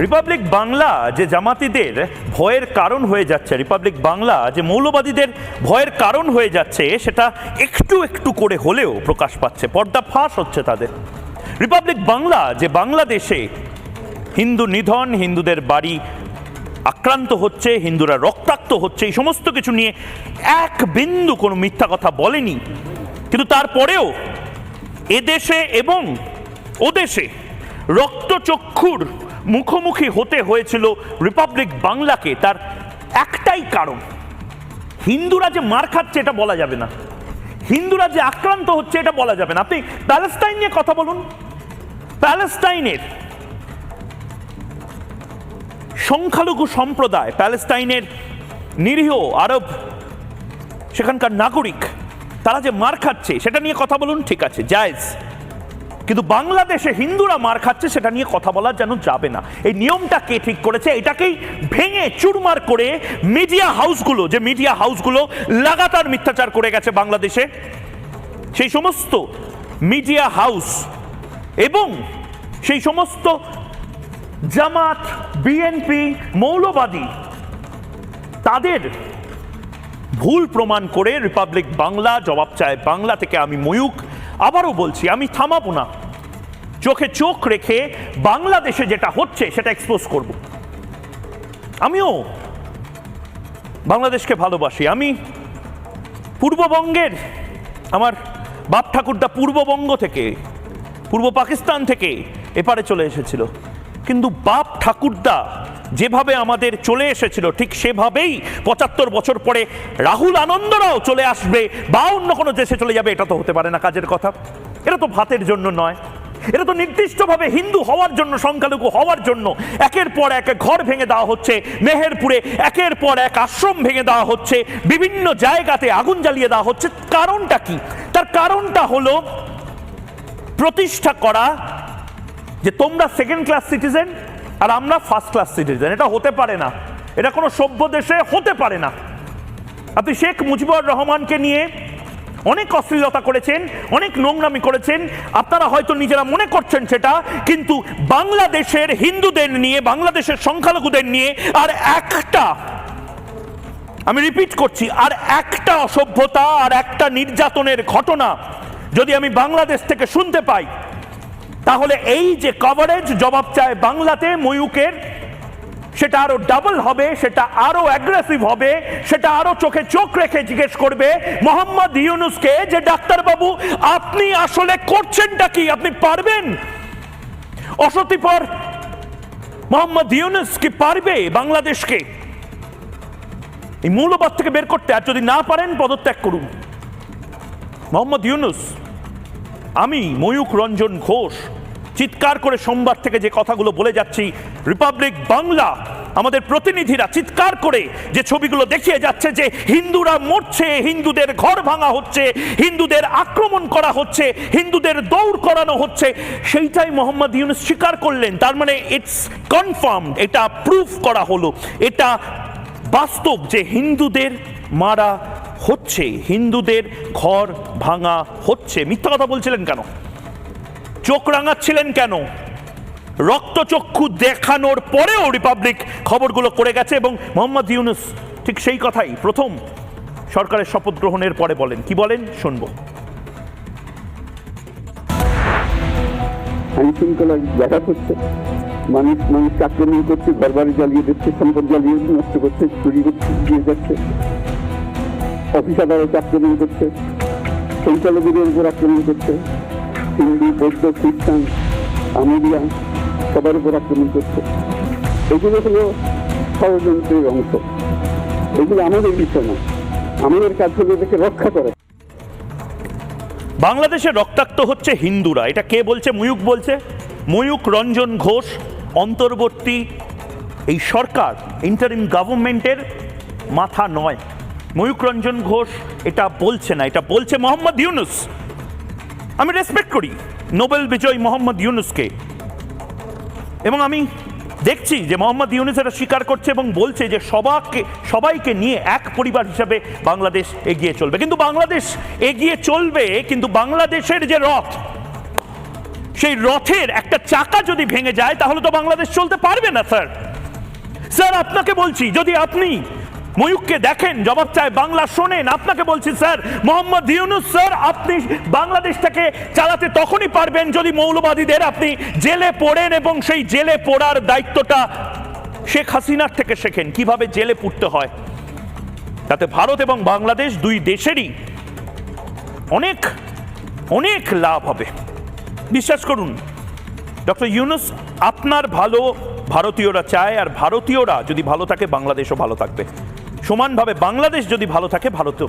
Republic Bangla যে জামাতিদের ভয়ের কারণ হয়ে যাচ্ছে, রিপাবলিক বাংলা যে মৌলবাদীদের ভয়ের কারণ হয়ে যাচ্ছে, সেটা একটু একটু করে হলেও প্রকাশ পাচ্ছে, পর্দা ফাঁস হচ্ছে তাদের। রিপাবলিক বাংলা যে বাংলাদেশে হিন্দু নিধন, হিন্দুদের বাড়ি আক্রান্ত হচ্ছে, হিন্দুরা রক্তাক্ত হচ্ছে, এই সমস্ত কিছু নিয়ে এক বিন্দু কোনো মিথ্যা কথা বলেনি। কিন্তু তারপরেও এদেশে এবং ওদেশে রক্তচক্ষুর মুখোমুখি হতে হয়েছিল রিপাবলিক বাংলাকে। তার একটাই কারণ, হিন্দুরা যে মার খাচ্ছে এটা বলা যাবে না, হিন্দুরা যে আক্রান্ত হচ্ছে এটা বলা যাবে না। আপনি প্যালেস্টাইন নিয়ে কথা বলুন, প্যালেস্টাইনের সংখ্যালঘু সম্প্রদায়, প্যালেস্টাইনের নিরীহ আরব সেখানকার নাগরিক, তারা যে মার খাচ্ছে সেটা নিয়ে কথা বলুন, ঠিক আছে, জায়েজ। কিন্তু বাংলাদেশে হিন্দুরা মার খাচ্ছে সেটা নিয়ে কথা বলা যেন যাবে না। এই নিয়মটা কে ঠিক করেছে? এটাকেই ভেঙে চুরমার করে মিডিয়া হাউসগুলো, যে মিডিয়া হাউসগুলো লাগাতার মিথ্যাচার করে গেছে বাংলাদেশে, সেই সমস্ত মিডিয়া হাউস এবং সেই সমস্ত জামাত, বিএনপি, মৌলবাদী, তাদের ভুল প্রমাণ করে রিপাবলিক বাংলা জবাব চায় বাংলা থেকে। আমি ময়ূক আবারও বলছি, আমি থামাবো না, চোখে চোখ রেখে বাংলাদেশে যেটা হচ্ছে সেটা এক্সপোজ করব। আমিও বাংলাদেশকে ভালোবাসি। আমি পূর্ববঙ্গের, আমার বাপ ঠাকুরদা পূর্ববঙ্গ থেকে, পূর্ব পাকিস্তান থেকে এপারে চলে এসেছিল, কিন্তু বাপ ঠাকুরদা যেভাবে আমাদের চলে এসেছিল ঠিক সেভাবেই ৭৫ বছর পরে রাহুল আনন্দরাও চলে আসবে বা অন্য কোনো দেশে চলে যাবে, এটা তো হতে পারে না কাজের কথা। এটা তো ভাতের জন্য নয়, এটা তো নির্দিষ্টভাবে হিন্দু হওয়ার জন্য, সংখ্যালঘু হওয়ার জন্য একের পর এক ঘর ভেঙে দেওয়া হচ্ছে। মেহেরপুরে একের পর এক আশ্রম ভেঙে দেওয়া হচ্ছে, বিভিন্ন জায়গাতে আগুন জ্বালিয়ে দেওয়া হচ্ছে। কারণটা কি? তার কারণটা হলো প্রতিষ্ঠা করা যে তোমরা সেকেন্ড ক্লাস সিটিজেন আর আমরা ফার্স্ট ক্লাস সিটিজেন। এটা হতে পারে না, এটা কোনো সভ্য দেশে হতে পারে না। আপনি শেখ মুজিবুর রহমানকে নিয়ে অনেক অশ্লীলতা করেছেন, অনেক নোংরামি করেছেন, আপনারা হয়তো নিজেরা মনে করছেন সেটা, কিন্তু বাংলাদেশের হিন্দুদের নিয়ে, বাংলাদেশের সংখ্যালঘুদের নিয়ে আর একটা, আমি রিপিট করছি, আর একটা অসভ্যতা আর একটা নির্যাতনের ঘটনা যদি আমি বাংলাদেশ থেকে শুনতে পাই, তাহলে এই যে কভারেজ জবাব চায় বাংলাতে ময়ূকের, সেটা আরো ডাবল হবে, সেটা আরো অ্যাগ্রেসিভ হবে, সেটা আরো চোখে চোখ রেখে জিজ্ঞেস করবে মোহাম্মদ ইউনূসকে যে ডাক্তার বাবু আপনি আসলে করছেনটা কি, আপনি পারবেন? অসতিপর মোহাম্মদ ইউনূস কি পারবে বাংলাদেশকে এই মৌলবাদ থেকে বের করতে? আর যদি না পারেন পদত্যাগ করুন। মোহাম্মদ ইউনূস, আমি ময়ূক রঞ্জন ঘোষ চিৎকার করে সোমবার থেকে যে কথাগুলো বলে যাচ্ছি, রিপাবলিক বাংলা আমাদের প্রতিনিধিরা চিৎকার করে যে ছবিগুলো দেখিয়ে যাচ্ছে যে হিন্দুরা মরছে, হিন্দুদের ঘর ভাঙা হচ্ছে, হিন্দুদের আক্রমণ করা হচ্ছে, হিন্দুদের দৌড় করানো হচ্ছে, সেইটাই মোহাম্মদ ইউনূস স্বীকার করলেন। তার মানে ইটস কনফার্ম, এটা প্রুফ করা হলো, এটা বাস্তব যে হিন্দুদের মারা হচ্ছে, হিন্দুদের ঘর ভাঙা হচ্ছে। মিথ্যা কথা বলছিলেন কেন? চোখ রাঙাচ্ছিলেন কেন? রক্তচক্ষু দেখানোর পরেও রিপাবলিক খবরগুলো করে গেছে। এবং মোহাম্মদ ইউনূস ঠিক সেই কথাই প্রথম সরকারের শপথ গ্রহণের পরে বলেন। কি বলেন শুনবো। আইন শৃঙ্খলা ব্যাঘাত হচ্ছে, মানুষকে আক্রমণ করছে, ঘরবাড়ি জ্বালিয়ে দিচ্ছে, সম্পদ জ্বালিয়ে নষ্ট করছে, চুরি করছে, দিয়ে যাচ্ছে, অফিস আদালতে আক্রমণ করছে, সংখ্যালঘুদের উপর আক্রমণ করছে, হিন্দু, বৌদ্ধ, খ্রিস্টান, আমেরিয়া সবার উপর আক্রমণ করছে। এগুলো হলো ষড়যন্ত্রের অংশ, এগুলো আমাদের বিষয় না। আমাদের কাজ হলো এদেরকে রক্ষা করা। বাংলাদেশে রক্তাক্ত হচ্ছে হিন্দুরা, এটা কে বলছে? ময়ূক বলছে। ময়ূক রঞ্জন ঘোষ অন্তর্বর্তী এই সরকার, ইন্টারিম গভর্নমেন্টের মাথা নয়। ময়ূক রঞ্জন ঘোষ এটা বলছে না, এটা বলছে মোহাম্মদ ইউনূস। আমি রেসপেক্ট করি নোবেল বিজয়ী মোহাম্মদ ইউনূসকে, এবং আমি দেখছি যে মোহাম্মদ ইউনূস এটা স্বীকার করছে এবং বলছে যে সবাইকে নিয়ে এক পরিবার হিসাবে বাংলাদেশ এগিয়ে চলবে। কিন্তু বাংলাদেশ এগিয়ে চলবে, কিন্তু বাংলাদেশের যে রথ সেই রথের একটা চাকা যদি ভেঙে যায় তাহলে তো বাংলাদেশ চলতে পারবে না স্যার। স্যার আপনাকে বলছি, যদি আপনি ময়ূককে দেখেন, জবাব চায়, বাংলা শোনেন, আপনাকে বলছি স্যার, মোহাম্মদ ইউনূস স্যার, আপনি বাংলাদেশটাকে চালাতে তখনই পারবেন যদি মৌলবাদীদের আপনি জেলে পোড়েন, এবং সেই জেলে পোড়ার দায়িত্বটা শেখ হাসিনার থেকে শেখেন কিভাবে জেলে পুড়তে হয়। তাতে ভারত এবং বাংলাদেশ দুই দেশেরই অনেক অনেক লাভ হবে। বিশ্বাস করুন ডক্টর ইউনূস, আপনার ভালো ভারতীয়রা চায়, আর ভারতীয়রা যদি ভালো থাকে বাংলাদেশও ভালো থাকবে, সমানভাবে বাংলাদেশ যদি ভালো থাকে ভারতও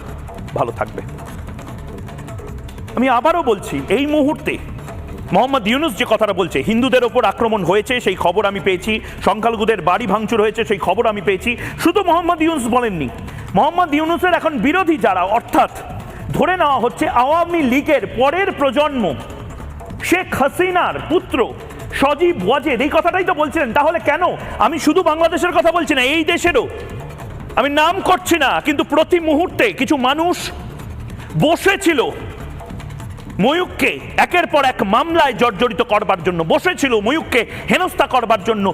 ভালো থাকবে। আমি আবারও বলছি, এই মুহূর্তে মোহাম্মদ ইউনূস যে কথাটা বলছে, হিন্দুদের ওপর আক্রমণ হয়েছে সেই খবর আমি পেয়েছি, সংখ্যালঘুদের বাড়ি ভাঙচুর হয়েছে সেই খবর আমি পেয়েছি, শুধু মোহাম্মদ ইউনূস বলেননি। মোহাম্মদ ইউনূসের এখন বিরোধী যারা, অর্থাৎ ধরে নেওয়া হচ্ছে আওয়ামী লীগের পরের প্রজন্ম, শেখ হাসিনার পুত্র সজীব ওয়াজেদ, এই কথাটাই তো বলছিলেন। তাহলে কেন, আমি শুধু বাংলাদেশের কথা বলছি না, এই দেশেরও আমি নাম করছি না, কিন্তু প্রতি মুহূর্তে কিছু মানুষ বসেছিল ময়ূককে একের পর এক মামলায় জর্জরিত করবার জন্য, বসেছিল ময়ূককে হেনস্থা করবার জন্য,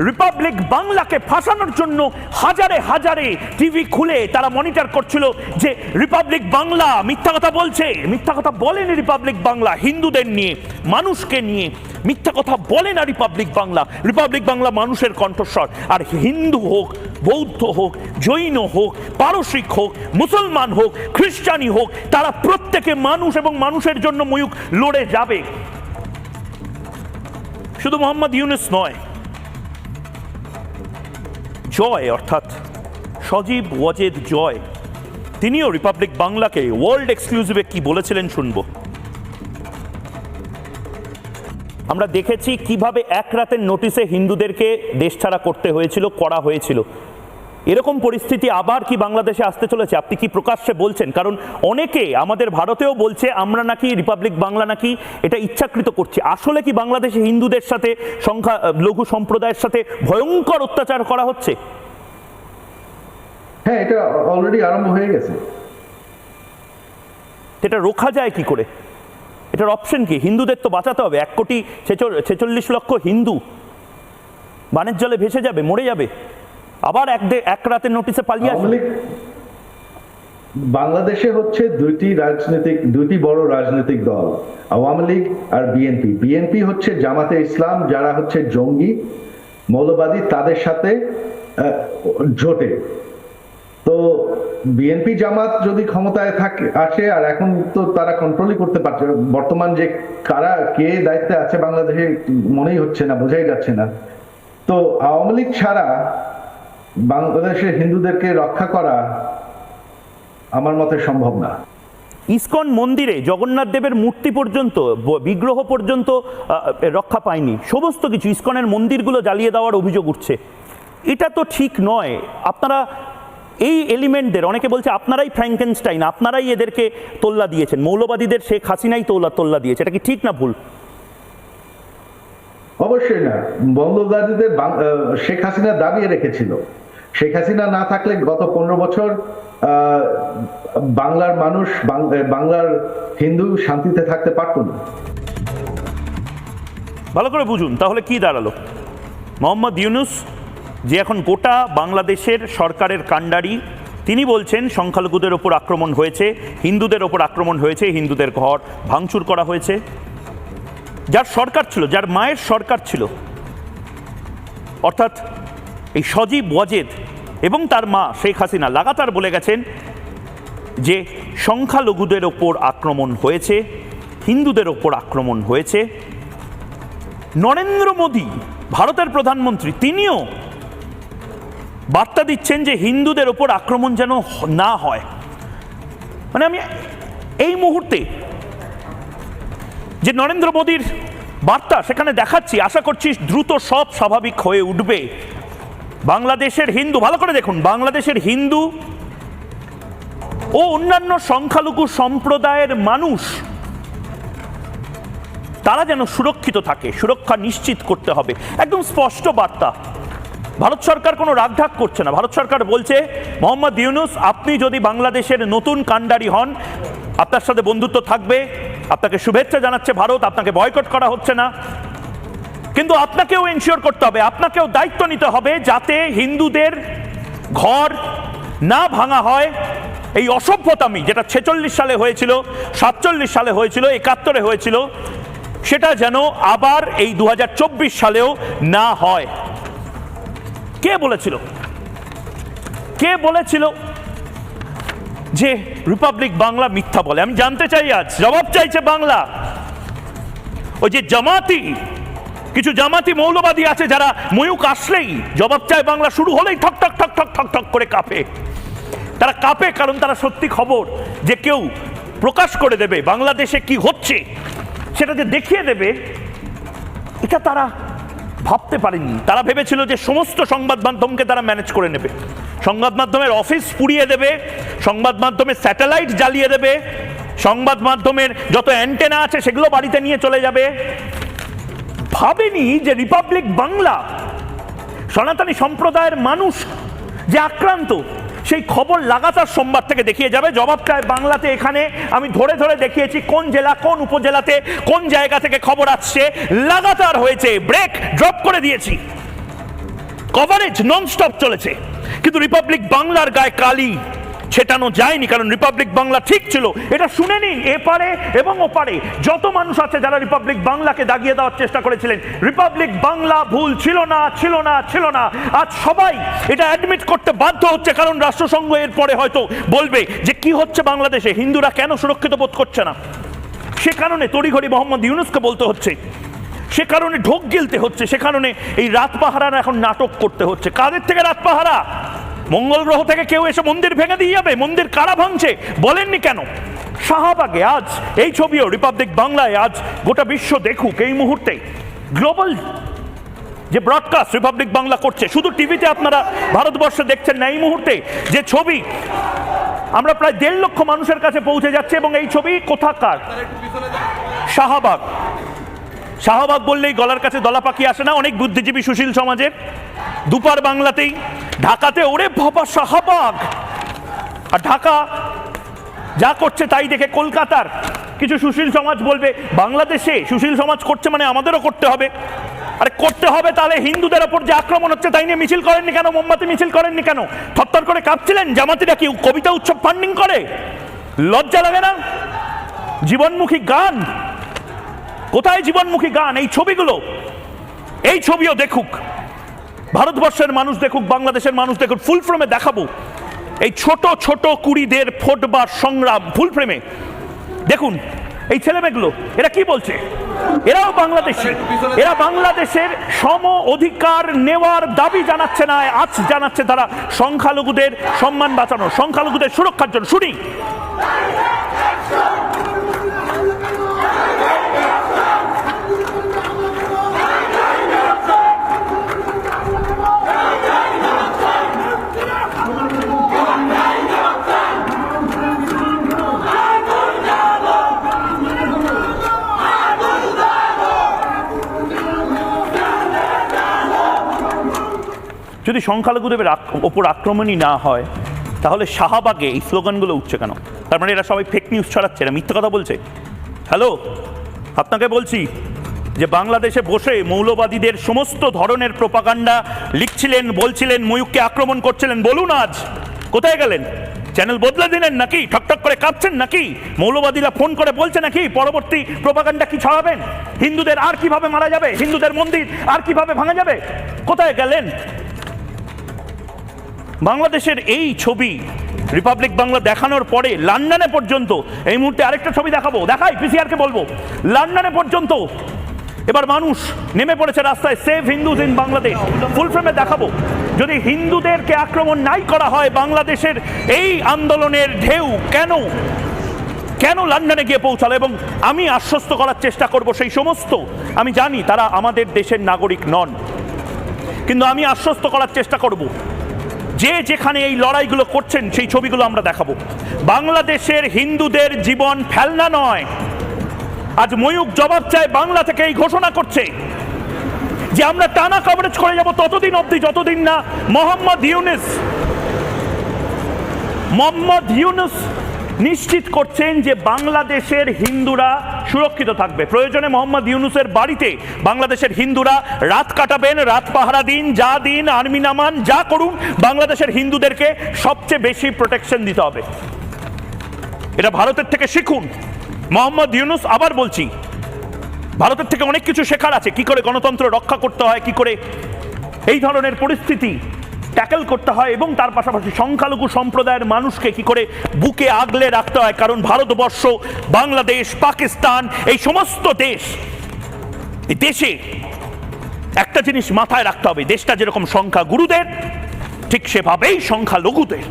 রিপাবলিক বাংলাকে ফাঁসানোর জন্য হাজারে হাজারে টিভি খুলে তারা মনিটর করছিল যে রিপাবলিক বাংলা মিথ্যা কথা বলছে। মিথ্যা কথা বলেনি রিপাবলিক বাংলা, হিন্দুদের নিয়ে, মানুষকে নিয়ে মিথ্যা কথা বলে না রিপাবলিক বাংলা। রিপাবলিক বাংলা মানুষের কণ্ঠস্বর। আর হিন্দু হোক, বৌদ্ধ হোক, জৈন হোক, পারসিক হোক, মুসলমান হোক, খ্রিস্টানি হোক, তারা প্রত্যেকে মানুষ এবং মানুষের জন্য ময়ূক লড়ে যাবে। শুধু মোহাম্মদ ইউনূস নয়, জয় অর্থাৎ সজীব ওয়াজেদ জয়, তিনিও রিপাবলিক বাংলাকে ওয়ার্ল্ড এক্সক্লুসিভে কি বলেছিলেন শুনবো। আমরা দেখেছি কিভাবে এক রাতের নোটিশে হিন্দুদেরকে দেশ ছাড়া করতে হয়েছিল, করা হয়েছিল। এরকম পরিস্থিতি আবার কি বাংলাদেশে আসতে চলেছে? আপনি কি প্রকাশ্যে বলছেন? কারণ অনেকে আমাদের ভারতেও বলছে আমরা নাকি রিপাবলিক বাংলা নাকি এটা ইচ্ছাকৃত করছি। আসলে কি বাংলাদেশে হিন্দুদের সাথে, সংখ্যালঘু সম্প্রদায়ের সাথে ভয়ঙ্কর অত্যাচার করা হচ্ছে? হ্যাঁ, এটা অলরেডি আরম্ভ হয়ে গেছে। এটা রোখা যায় কি করে? এটার অপশন কি? হিন্দুদের তো বাঁচাতে হবে। 1,46,00,000 হিন্দু বানের জলে ভেসে যাবে, মরে যাবে, আবার এক রাতের নোটিশে পালিয়ে আসবে। বাংলাদেশে হচ্ছে দুইটি বড় রাজনৈতিক দল, আওয়ামী লীগ আর বিএনপি। বিএনপি হচ্ছে জামাতে ইসলাম, যারা হচ্ছে জঙ্গি মৌলবাদী, তাদের সাথে জোটে। তো বিএনপি জামাত যদি ক্ষমতায় আসে, আর এখন তো তারা কন্ট্রোলই করতে পারছে, বর্তমান যে কে দায়িত্বে আছে বাংলাদেশে মনেই হচ্ছে না, বোঝাই যাচ্ছে না। তো আওয়ামী লীগ ছাড়া বাংলাদেশের হিন্দুদেরকে রক্ষা করা আমার মতে সম্ভব না। ইসকন মন্দিরে জগন্নাথ দেবের মূর্তি পর্যন্ত, বিগ্রহ পর্যন্ত রক্ষা পায়নি, সমস্ত কিছু ইসকনের মন্দিরগুলো জ্বালিয়ে দেওয়ার অভিযোগ উঠছে। এটা তো ঠিক নয়। আপনারা এই এলিমেন্টদের, অনেকে বলছে আপনারাই ফ্র্যাঙ্কেনস্টাইন, আপনারাই এদেরকে তোল্লা দিয়েছেন, মৌলবাদীদের শেখ হাসিনাই তোল্লা দিয়েছে। এটা কি ঠিক না ভুল? অবশ্যই না। মৌলবাদীদের শেখ হাসিনা দাবিয়ে রেখেছিল। শেখ হাসিনা না থাকলে গত 15 বছর বাংলার মানুষ, বাংলার হিন্দু শান্তিতে থাকতে পারত না। ভালো করে বুঝুন তাহলে কি দাঁড়ালো। মোহাম্মদ ইউনূস, যে এখন গোটা বাংলাদেশের সরকারের কাণ্ডারি, তিনি বলছেন সংখ্যালঘুদের ওপর আক্রমণ হয়েছে, হিন্দুদের ওপর আক্রমণ হয়েছে, হিন্দুদের ঘর ভাঙচুর করা হয়েছে। যার সরকার ছিল, যার মায়ের সরকার ছিল, অর্থাৎ এই সজীব ওয়াজেদ এবং তার মা শেখ হাসিনা লাগাতার বলে গেছেন যে সংখ্যালঘুদের ওপর আক্রমণ হয়েছে, হিন্দুদের ওপর আক্রমণ হয়েছে। নরেন্দ্র মোদী, ভারতের প্রধানমন্ত্রী, তিনিও বার্তা দিচ্ছেন যে হিন্দুদের ওপর আক্রমণ যেন না হয়। মানে আমি এই মুহূর্তে যে নরেন্দ্র মোদীর বার্তা সেখানে দেখাচ্ছি, আশা করছি দ্রুত সব স্বাভাবিক হয়ে উঠবে। বাংলাদেশের হিন্দু, ভালো করে দেখুন, বাংলাদেশের হিন্দু ও অন্যান্য সংখ্যালঘু সম্প্রদায়ের মানুষ, তারা যেন সুরক্ষিত থাকে, সুরক্ষা নিশ্চিত করতে হবে। একদম স্পষ্ট বার্তা। ভারত সরকার কোনো রাগঢাক করছে না। ভারত সরকার বলছে মোহাম্মদ ইউনূস আপনি যদি বাংলাদেশের নতুন কাণ্ডারি হন, আপনার সাথে বন্ধুত্ব থাকবে, আপনাকে শুভেচ্ছা জানাচ্ছে ভারত, আপনাকে বয়কট করা হচ্ছে না, কিন্তু আপনাকেও এনশিওর করতে হবে, আপনাকেও দায়িত্ব নিতে হবে যাতে হিন্দুদের ঘর না ভাঙা হয়। এই অসভ্যতামি যেটা 46 সালে হয়েছিল, 47 সালে হয়েছিল, 71-এ হয়েছিল, সেটা যেন আবার এই 2024 সালেও না হয়। কে বলেছিল, কে বলেছিল যে রিপাবলিক বাংলা মিথ্যা বলে? আমি জানতে চাই, আজ জবাব চাইছে বাংলা। ওই যে জামাতি, কিছু জামাতি মৌলবাদী আছে যারা ময়ূক আসলেই জবাব চায় বাংলা শুরু হলেই ঠক ঠক ঠক ঠক ঠক ঠক করে কাঁপে। তারা কাঁপে কারণ তারা সত্যি খবর যে কেউ প্রকাশ করে দেবে, বাংলাদেশে কি হচ্ছে সেটা যে দেখিয়ে দেবে, এটা তারা ভাবতে পারেনি। তারা ভেবেছিল যে সমস্ত সংবাদ মাধ্যমকে তারা ম্যানেজ করে নেবে, সংবাদ মাধ্যমের অফিস পুড়িয়ে দেবে, সংবাদ মাধ্যমের স্যাটেলাইট জ্বালিয়ে দেবে, সংবাদ মাধ্যমের যত অ্যান্টেনা আছে সেগুলো বাড়িতে নিয়ে চলে যাবে। ভাবেনি যে রিপাবলিক বাংলা, সনাতনী সম্প্রদায়ের মানুষ যে আক্রান্ত, সেই খবর লাগাতার সোমবার থেকে দেখিয়ে যাবে। জবাব চায় বাংলাতে এখানে আমি ধরে ধরে দেখিয়েছি কোন জেলা, কোন উপজেলাতে, কোন জায়গা থেকে খবর আসছে, লাগাতার হয়েছে, ব্রেক ড্রপ করে দিয়েছি, কভারেজ ননস্টপ চলেছে। কিন্তু রিপাবলিক বাংলার গায়ে কালি ছেটানো যায়নি, কারণ রিপাবলিক বাংলা ঠিক ছিল। এটা শুনে নিন, এপারে এবং ওপারে যত মানুষ আছে যারা রিপাবলিক বাংলাকে দাগিয়ে দেওয়ার চেষ্টা করেছিলেন, রিপাবলিক বাংলা ভুল ছিল না, ছিল না, ছিল না। আজ সবাই এটা অ্যাডমিট করতে বাধ্য হচ্ছে, কারণ রাষ্ট্রসংঘ এর পরে হয়তো বলবে যে কি হচ্ছে বাংলাদেশে, হিন্দুরা কেন সুরক্ষিত বোধ করছে না। সে কারণে তড়িঘড়ি মোহাম্মদ ইউনূসকে বলতে হচ্ছে, সে কারণে ঢোক গিলতে হচ্ছে, সে কারণে এই রাত পাহারার এখন নাটক করতে হচ্ছে। কাদের থেকে রাত পাহারা? মঙ্গল গ্রহ থেকে কেউ এসে মন্দির ভেঙে দিয়ে যাবে? মন্দির কারা ভাঙছে বলেননি কেন? শাহবাগে আজ এই ছবিও রিপাবলিক বাংলায় আজ গোটা বিশ্ব দেখুক। এই মুহূর্তে গ্লোবাল যে ব্রডকাস্ট রিপাবলিক বাংলা করছে, শুধু টিভিতে আপনারা ভারতবর্ষে দেখছেন না, এই মুহূর্তে যে ছবি আমরা প্রায় 1.5 লক্ষ মানুষের কাছে পৌঁছে যাচ্ছে। এবং এই ছবি কোথাকার? শাহবাগ। শাহবাগ বললেই গলার কাছে দলা পাখি আসে না অনেক বুদ্ধিজীবী সুশীল সমাজের? দুপার বাংলাতেই, ঢাকাতে ওরে বাবা শাহবাগ। আর ঢাকা যা করছে তাই দেখে কলকাতার কিছু সুশীল সমাজ বলবে বাংলাদেশে সুশীল সমাজ করছে মানে আমাদেরও করতে হবে। আরে করতে হবে, তাহলে হিন্দুদের ওপর যে আক্রমণ হচ্ছে তাই নিয়ে মিছিল করেননি কেন? মোমবাতি মিছিল করেননি কেন? থরথর করে কাঁপছিলেন? জামাতিরা কি কবিতা উৎসব ফান্ডিং করে? লজ্জা লাগে না? জীবনমুখী গান কোথায়? জীবনমুখী গান। এই ছবিগুলো, এই ছবিও দেখুক, ভারতবর্ষের মানুষ দেখুক, বাংলাদেশের মানুষ দেখুক। ফুল ফ্রেমে দেখাবো এই ছোট ছোট কুড়িদের ফোটবার সংগ্রাম। ফুল ফ্রেমে দেখুন এই ছেলেমেয়েগুলো, এরা কি বলছে? এরাও বাংলাদেশি, এরা বাংলাদেশের সম অধিকার নেওয়ার দাবি জানাচ্ছে না, আজ জানাচ্ছে তারা সংখ্যালঘুদের সম্মান বাঁচানো, সংখ্যালঘুদের সুরক্ষার জন্য। শুনি। যদি সংখ্যালঘুদের ওপর আক্রমণই না হয় তাহলে শাহবাগে এই স্লোগানগুলো উঠছে কেন? তার মানে এরা সবাই ফেক নিউজ ছড়াচ্ছে, এরা মিথ্যা কথা বলছে। হ্যালো, আপনাকে বলছি যে বাংলাদেশে বসে মৌলবাদীদের সমস্ত ধরনের প্রোপাগান্ডা লিখছিলেন, বলছিলেন, ময়ূককে আক্রমণ করছিলেন, বলুন আজ কোথায় গেলেন? চ্যানেল বদলে দিলেন নাকি? ঠকঠক করে কাঁপছেন নাকি? মৌলবাদীরা ফোন করে বলছে নাকি পরবর্তী প্রোপাগান্ডা কি ছড়াবেন? হিন্দুদের আর কিভাবে মারা যাবে, হিন্দুদের মন্দির আর কিভাবে ভাঙা যাবে? কোথায় গেলেন? বাংলাদেশের এই ছবি রিপাবলিক বাংলা দেখানোর পরে লন্ডনে পর্যন্ত, এই মুহূর্তে আরেকটা ছবি দেখাবো, দেখাই পিসিআরকে বলবো, লন্ডনে পর্যন্ত এবার মানুষ নেমে পড়েছে রাস্তায়, সেভ হিন্দুজ ইন বাংলাদেশ। ফুল ফ্রেমে দেখাবো। যদি হিন্দুদেরকে আক্রমণ নাই করা হয়, বাংলাদেশের এই আন্দোলনের ঢেউ কেন কেন লন্ডনে গিয়ে পৌঁছালো? এবং আমি আশ্বস্ত করার চেষ্টা করব সেই সমস্ত, আমি জানি তারা আমাদের দেশের নাগরিক নন, কিন্তু আমি আশ্বস্ত করার চেষ্টা করব যে যেখানে এই লড়াইগুলো করছেন সেই ছবিগুলো আমরা দেখাবো। বাংলাদেশের হিন্দুদের জীবন ফেলনা নয়। আজ ময়ূক জবাব চায় বাংলা থেকে এই ঘোষণা করছে। যে আমরা টানা কভারেজ করে যাব ততদিন অবধি যতদিন না মোহাম্মদ ইউনূস নিশ্চিত করছেন যে বাংলাদেশের হিন্দুরা সুরক্ষিত থাকবে। প্রয়োজনে মোহাম্মদ ইউনূসের বাড়িতে বাংলাদেশের হিন্দুরা রাত কাটাবেন, রাত পাহারা দিন, যা দিন, আর্মি নামান, যা করুন, বাংলাদেশের হিন্দুদেরকে সবচেয়ে বেশি প্রোটেকশন দিতে হবে। এটা ভারতের থেকে শিখুন। মোহাম্মদ ইউনূস, আবার বলছি, ভারতের থেকে অনেক কিছু শেখার আছে, কি করে গণতন্ত্র রক্ষা করতে হয়, কি করে এই ধরনের পরিস্থিতি ট্যাকেল করতে হয়, এবং তার পাশাপাশি সংখ্যালঘু সম্প্রদায়ের মানুষকে কি করে বুকে আগলে রাখতে হয়। কারণ ভারতবর্ষ, বাংলাদেশ, পাকিস্তান, এই সমস্ত দেশ, এই দেশে একটা জিনিস মাথায় রাখতে হবে, দেশটা যেরকম সংখ্যা গুরুদের, ঠিক সেভাবেই সংখ্যা লঘুদের।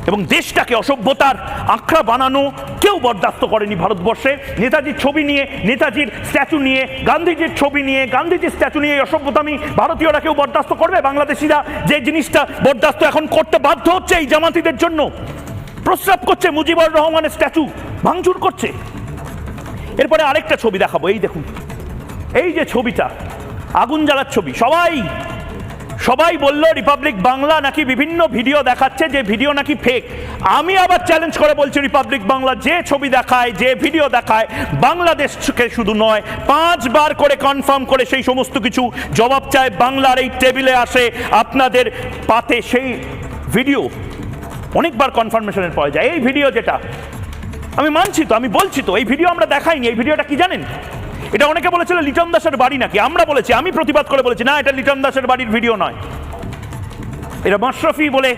এবং দেশটাকে অসভ্যতার আখড়া বানানো কেউ বরদাস্ত করেনি ভারতবর্ষে। নেতাজির ছবি নিয়ে, নেতাজির স্ট্যাচু নিয়ে, গান্ধীজির ছবি নিয়ে, গান্ধীজির স্ট্যাচু নিয়ে অসভ্যতামি ভারতীয়রা কেউ বরদাস্ত করবে? বাংলাদেশিরা যে জিনিসটা বরদাস্ত এখন করতে বাধ্য হচ্ছে এই জামাতিদের জন্য, প্রস্রাব করছে, মুজিবুর রহমানের স্ট্যাচু ভাঙচুর করছে। এরপরে আরেকটা ছবি দেখাবো, এই দেখুন, এই যে ছবিটা, আগুন জ্বালার ছবি। সবাই বলল রিপাবলিক বাংলা নাকি বিভিন্ন ভিডিও দেখাচ্ছে, যে ভিডিও নাকি ফেক। আমি আবার চ্যালেঞ্জ করে বলছি, রিপাবলিক বাংলা যে ছবি দেখায়, যে ভিডিও দেখায়, বাংলাদেশকে শুধু নয়, 5 বার করে কনফার্ম করে সেই সমস্ত কিছু জবাব চায়, বাংলার এই টেবিলে আসে আপনাদের পাতে সেই ভিডিও অনেকবার কনফার্মেশনের পাওয়া যায়। এই ভিডিও যেটা, আমি মানছি তো, আমি বলছি তো, এই ভিডিও আমরা দেখাইনি। এই ভিডিওটা কি জানেন? এটা অনেকে বলেছিল লিটন দাসের বাড়ি নাকি। আমরা বলেছি, আমি প্রতিবাদ করে বলেছি, না, এটা লিটন দাসের বাড়ির ভিডিও নয়। এটা মাশরাফি বলে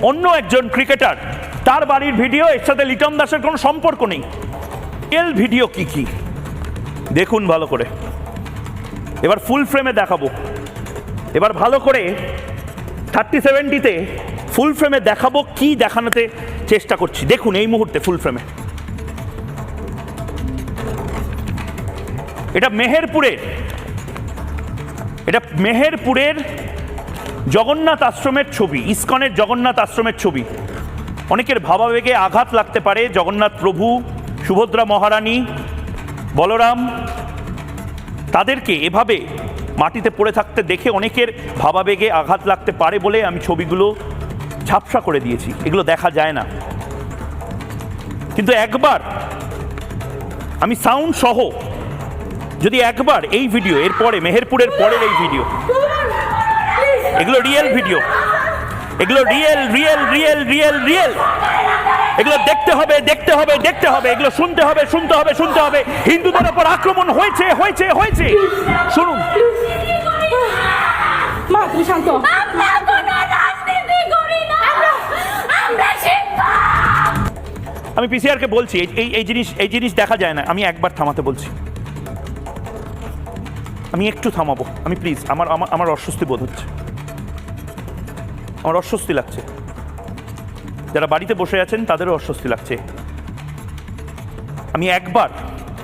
অন্য একজন ক্রিকেটার, তার বাড়ির ভিডিও। এর সাথে লিটন দাসের কোনো সম্পর্ক নেই। এল ভিডিও কি কি দেখুন ভালো করে। এবার ফুল ফ্রেমে দেখাবো, এবার ভালো করে 3070-তে ফুল ফ্রেমে দেখাবো, কি দেখানোতে চেষ্টা করছি। দেখুন এই মুহূর্তে ফুল ফ্রেমে, এটা মেহেরপুরের জগন্নাথ আশ্রমের ছবি, ইসকনের জগন্নাথ আশ্রমের ছবি। অনেকের ভাবাবেগে আঘাত লাগতে পারে। জগন্নাথ প্রভু, সুভদ্রা মহারানী, বলরাম, তাদেরকে এভাবে মাটিতে পড়ে থাকতে দেখে অনেকের ভাবাবেগে আঘাত লাগতে পারে বলে আমি ছবিগুলো ঝাপসা করে দিয়েছি, এগুলো দেখা যায় না। কিন্তু একবার আমি সাউন্ড সহ যদি একবার এই ভিডিও, এরপরে মেহেরপুরের পরের এই ভিডিও, এগুলো রিয়েল ভিডিও, এগুলো রিয়েল, এগুলো দেখতে হবে, এগুলো শুনতে হবে। হিন্দুদের উপর আক্রমণ হয়েছে। শুনুন। মা, তুমি শান্ত। আমি পিসিআরকে বলছি, এই জিনিস দেখা যায় না। আমি একবার থামাতে বলছি, আমি একটু থামাবো। আমি প্লিজ, আমার অস্বস্তি বোধ হচ্ছে, আমার অস্বস্তি লাগছে। যারা বাড়িতে বসে আছেন তাদেরও অস্বস্তি লাগছে। আমি একবার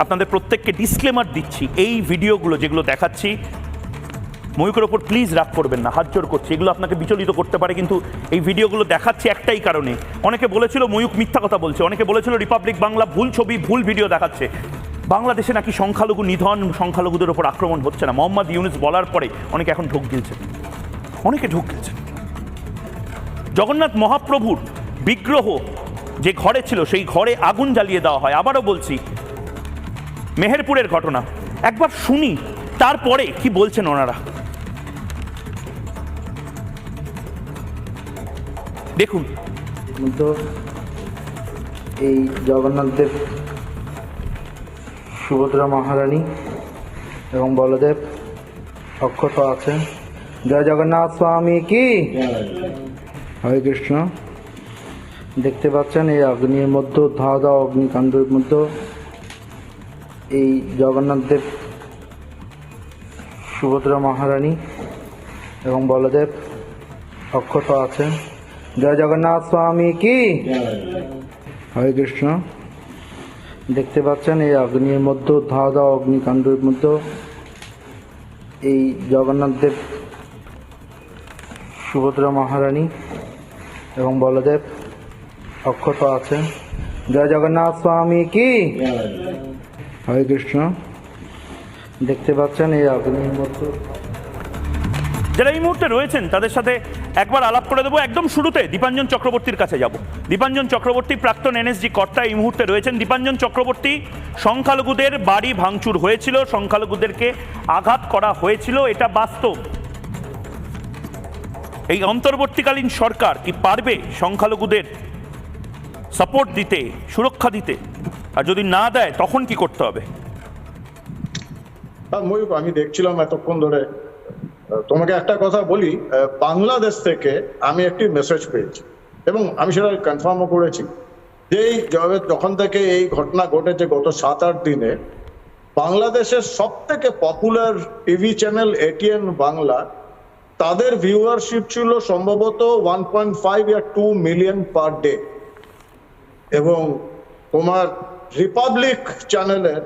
আপনাদের প্রত্যেককে ডিসক্লেমার দিচ্ছি, এই ভিডিওগুলো যেগুলো দেখাচ্ছি, ময়ূকের ওপর প্লিজ রাগ করবেন না, হাত জোর করছি। এগুলো আপনাকে বিচলিত করতে পারে, কিন্তু এই ভিডিওগুলো দেখাচ্ছি একটাই কারণে। অনেকে বলেছিল ময়ূক মিথ্যা কথা বলছে, অনেকে বলেছিল রিপাবলিক বাংলা ভুল ছবি, ভুল ভিডিও দেখাচ্ছে। বাংলাদেশে নাকি সংখ্যালঘু নিধন, সংখ্যালঘুদের ওপর আক্রমণ হচ্ছে না। মোহাম্মদ ইউনূস বলার পরে অনেকে এখন ঢোক গিলছেন, জগন্নাথ মহাপ্রভুর বিগ্রহ যে ঘরে ছিল, সেই ঘরে আগুন জ্বালিয়ে দেওয়া হয়। আবারও বলছি, মেহেরপুরের ঘটনা একবার শুনি, তারপরে কি বলছেন ওনারা দেখুন। এই জগন্নাথ দেব, সুভদ্রা মহারানী এবং বলদেব অক্ষত আছেন। জয় জগন্নাথ স্বামী কি, হরে কৃষ্ণ। দেখতে পাচ্ছেন এই অগ্নির মধ্যে, ধাওয়া অগ্নিকাণ্ডের মধ্যে এই জগন্নাথ দেব, সুভদ্রা মহারানী এবং বলদেব অক্ষত আছেন। জয় জগন্নাথ স্বামী কি, হরে কৃষ্ণ। দেখতে পাচ্ছেন এই অগ্নির মধ্যে, ধাওয়া অগ্নিকাণ্ডের মধ্যে এই জগন্নাথ দেব, সুভদ্রা মহারানী এবং বলদেব অক্ষত আছেন। জয় জগন্নাথ স্বামী কি, হরে কৃষ্ণ। দেখতে পাচ্ছেন এই আগুনের মধ্যে যারা এই মুহূর্তে রয়েছেন তাদের সাথে একবার আলাপ করে দেবো। একদম শুরুতে দীপাঞ্জন চক্রবর্তীর কাছে যাব। দীপাঞ্জন চক্রবর্তী প্রাক্তন এনএসজি কর্তা এই মুহূর্তে রয়েছেন। দীপাঞ্জন চক্রবর্তী, সংখ্যালঘুদের বাড়ি ভাঙচুর হয়েছিল, সংখ্যালঘুদেরকে আঘাত করা হয়েছিল, এটা বাস্তব। এই অন্তর্বর্তীকালীন সরকার কি পারবে সংখ্যালঘুদের সাপোর্ট দিতে, সুরক্ষা দিতে? আর যদি না দেয় তখন কি করতে হবে? ময়ূক, আমি দেখছিলাম এতক্ষণ ধরে, তোমাকে একটা কথা বলি, বাংলাদেশ থেকে আমি একটি মেসেজ পেয়েছি এবং আমি সেটা কনফার্মও করেছি যে যখন থেকে এই ঘটনা ঘটেছে গত 7-8 দিনে, বাংলাদেশের সব থেকে popular TV channel ATN Bangla, তাদের ভিউয়ারশিপ ছিল সম্ভবত 1.5 বা 2 মিলিয়ন পার ডে, এবং তোমার রিপাবলিক চ্যানেলের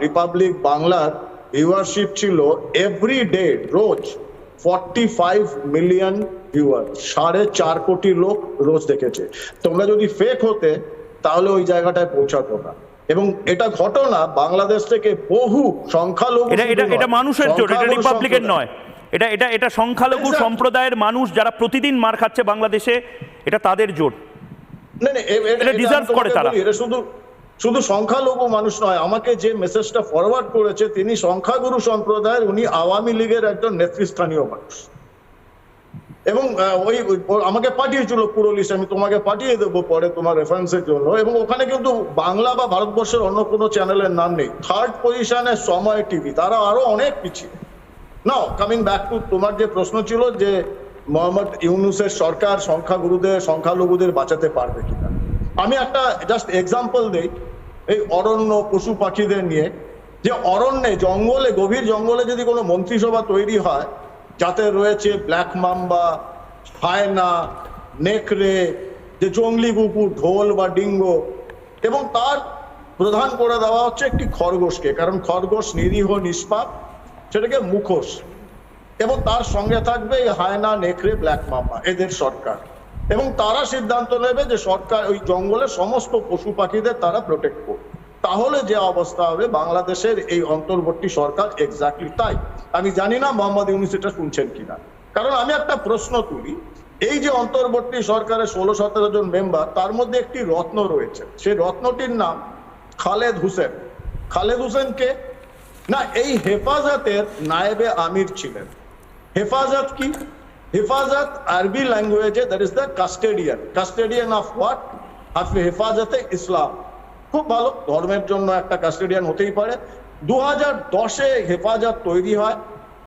রিপাবলিক বাংলার ভিউয়ারশিপ ছিল এভরি ডে, রোজ 45 মিলিয়ন ভিউয়ার, 4.5 কোটি লোক রোজ দেখেছে। তোমরা যদি ফেক হতে তাহলে ওই জায়গাটায় পৌঁছাতো না। এবং এটা ঘটনা বাংলাদেশ থেকে বহু সংখ্যালঘু, এটা মানুষের জোর, এটা রিপাবলিকের নয়, এটা সংখ্যালঘু সম্প্রদায়ের মানুষ যারা প্রতিদিন মার খাচ্ছে বাংলাদেশে, এটা তাদের জোর। এটা ডিজার্ভ করে তারা। এটা শুধু সংখ্যালঘু মানুষ নয়, আমাকে যে মেসেজটা ফরওয়ার্ড করেছে তিনি সংখ্যাগুরু সম্প্রদায়ের, উনি আওয়ামী লীগের একজন নেতৃস্থানীয় মানুষ, এবং ওই আমাকে পাঠিয়েছিল পুরো লিস্ট, আমি তোমাকে পাঠিয়ে দেবো পরে তোমার রেফারেন্সের জন্য। এবং ওখানে কিন্তু বাংলা বা ভারতবর্ষের অন্য কোনো চ্যানেলের নাম নেই। 3rd পজিশনে সময় টিভি, তারা আরো অনেক পিছিয়ে। নাও কামিং ব্যাক টু তোমার যে প্রশ্ন ছিল যে মোহাম্মদ ইউনূসের সরকার সংখ্যালঘুদের বাঁচাতে পারবে কিনা, আমি একটা জাস্ট এক্সাম্পল দেই এই অরণ্য পশু পাখিদের নিয়ে। যে অরণ্যে, জঙ্গলে, গভীর জঙ্গলে যদি কোনো মন্ত্রিসভা তৈরি হয় যাতে রয়েছে ব্ল্যাক মাম্বা, হায়না, নেকড়ে, যে জঙ্গলি কুকুর, ঢোল বা ডিঙ্গো, এবং তার প্রধান করে দেওয়া হচ্ছে একটি খরগোশকে, কারণ খরগোশ নিরীহ, নিষ্পাপ, সেটাকে মুখোশ, এবং তার সঙ্গে থাকবে এই হায়না, নেকড়ে, ব্ল্যাক মাম্বা, এদের সরকার। এবং তারা সিদ্ধান্ত নেবে যে সরকার ওই জঙ্গলের সমস্ত পশু পাখিদের তারা প্রোটেক্ট করবে। তাহলে যে অবস্থা হবে বাংলাদেশের এই অন্তর্বর্তী সরকার এক্স্যাক্টলি তাই। আমি জানি না মোহাম্মদ ইউনূস এটা শুনছেন কিনা, কারণ আমি একটা প্রশ্ন তুলি, এই যে অন্তর্বর্তী সরকারের 16-17 জন মেম্বার, তার মধ্যে একটি রত্ন রয়েছে, সেই রত্নটির নাম খালেদ হোসেন। খালেদ হোসেন কে না, এই হেফাজতের নায়েবে আমির ছিলেন। হেফাজত কি? হেফাজত আরবি ল্যাঙ্গুয়েজে that is the custodian of what? হেফাজতে ইসলাম। খুব ভালো, ধর্মের জন্য একটা কাস্টেডিয়ান হতেই পারে। 2010-এ হেফাজত তৈরি হয়,